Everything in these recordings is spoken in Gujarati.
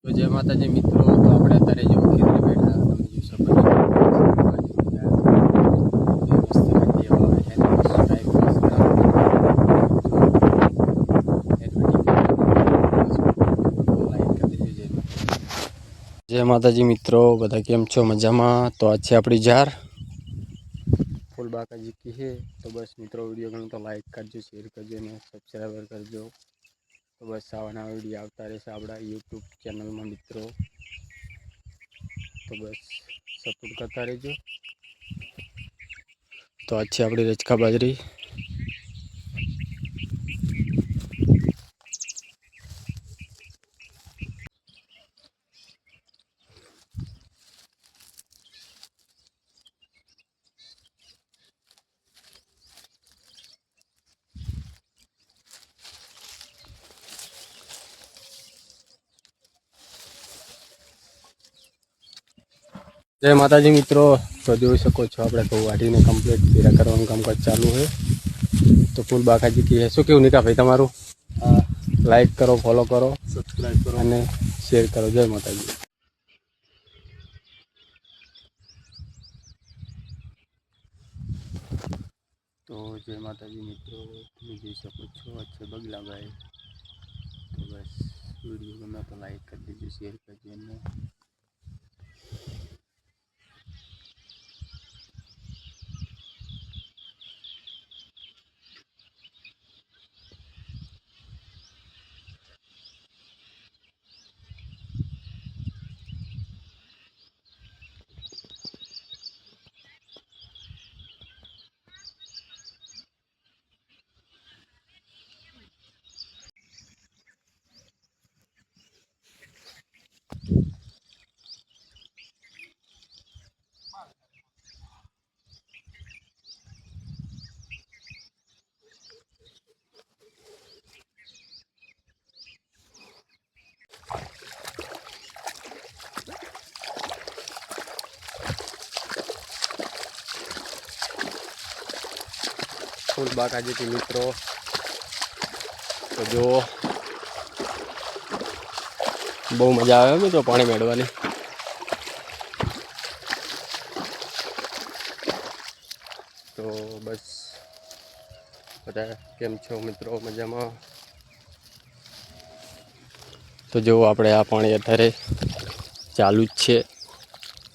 તો જય માતાજી મિત્રો, તો આપણે અત્યારે જો ખેતરે બેઠા તમે જોઈ શકો છો. મસ્ત ઠંડી હવા આવે છે. જય માતાજી મિત્રો, બધા કેમ છો? મજામાં? તો આજ છે આપણી જાર ફૂલ બાકાજી કી છે. તો બસ મિત્રો, વિડીયો ગમે તો લાઈક કરજો, શેર કરજો અને સબસ્ક્રાઈબર કરજો. તો બસ આવાના વિડીયો આવતા રહેશે આપણા યુટ્યુબ ચેનલમાં મિત્રો. તો બસ સપોર્ટ કરતા રહેજો. તો આજ છે આપણી રચકા બાજરી. જય માતાજી મિત્રો, તો જોઈ શકો છો આપણે ઘઉં વાટીને કમ્પ્લીટ ફેરા કરવાનું કામકાજ ચાલુ છે. તો ફૂલ બાકાજી કી છે. શું કેવું નિકા ભાઈ તમારું? લાઈક કરો, ફોલો કરો, સબસ્ક્રાઈબ કરો અને શેર કરો. જય માતાજી. તો જય માતાજી મિત્રો, તમે જોઈ શકો છો છે બગલાભાઈ. તો બસ વિડીયો ગમે તો લાઈક કરી દેજો, શેર કરજો અને ફૂલ બાકાજી મિત્રો. તો જો બહુ મજા આવે મિત્રો પાણી મેળવાની. તો બસ બધા કેમ છો મિત્રો? મજામાં? તો જો આપણે આ પાણી અત્યારે ચાલુ જ છે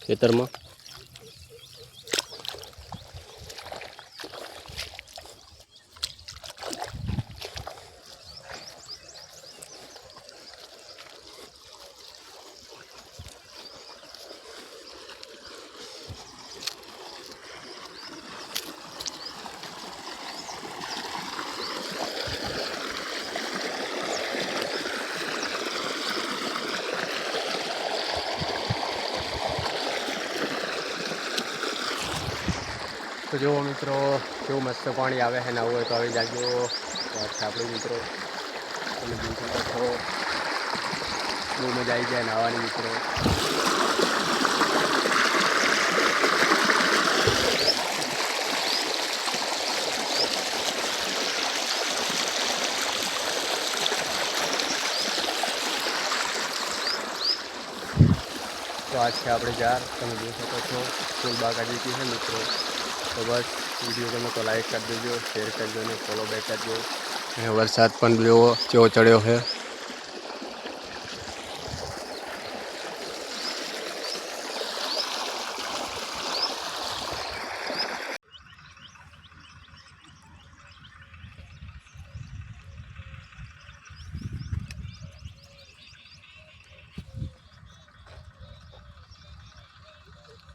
ખેતરમાં. તો જુઓ મિત્રો, કેવું મસ્ત પાણી આવે છે. નવું હોય તો આવી જાજો. તો આપણું મિત્રો તમે જોઈ શકો છો, બહુ મજા આવી જાય નાહવાની મિત્રો. તો આજ છે આપણે જાર, તમે જોઈ શકો છો ફૂલ બાકાજી કી છે મિત્રો. તો બસ વિડીયો ગમે તો લાઈક કરી દેજો, શેર કરજો અને ફોલો બેક કરજો. અને વરસાદ પણ જેવો ચડ્યો છે.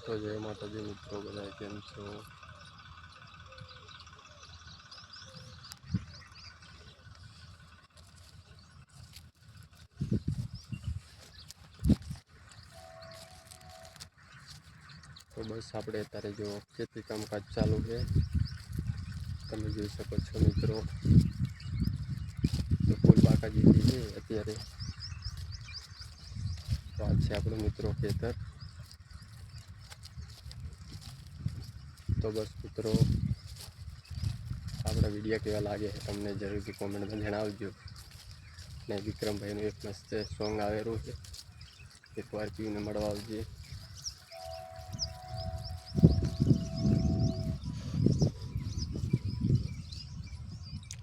તો જય માતાજી મિત્રો, બધા કેમ છો? તો બસ આપણે અત્યારે જો ખેતી કામકાજ ચાલુ છે, તમે જોઈ શકો છો મિત્રો. તો ફૂલ બાકાજી છે અત્યારે. તો આ છે આપણું મિત્રો ખેતર. તો બસ મિત્રો, આપણા વિડીયો કેવા લાગે છે તમને જરૂરથી કોમેન્ટમાં જણાવજો. ને વિક્રમભાઈનું એક મસ્ત સોંગ આવેલું છે, એકવાર પીને મળવા આવજે.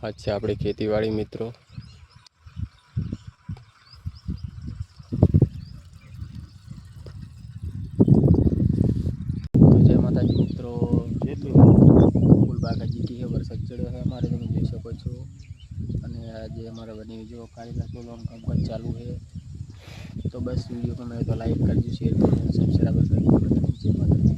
આ છે આપણી ખેતીવાડી મિત્રો. તો જય માતાજી મિત્રો. ફૂલ બાગાજી કી વરસાદ ચડ્યો છે અમારે, તમે જોઈ શકો છો. અને આજે અમારે બની જો કાળીલા તોલવાનું કામકાજ ચાલુ છે. તો બસ વિડીયો ગમે તો લાઈક કરજો, શેર કરજો, સબસ્ક્રાઈબ કરજો.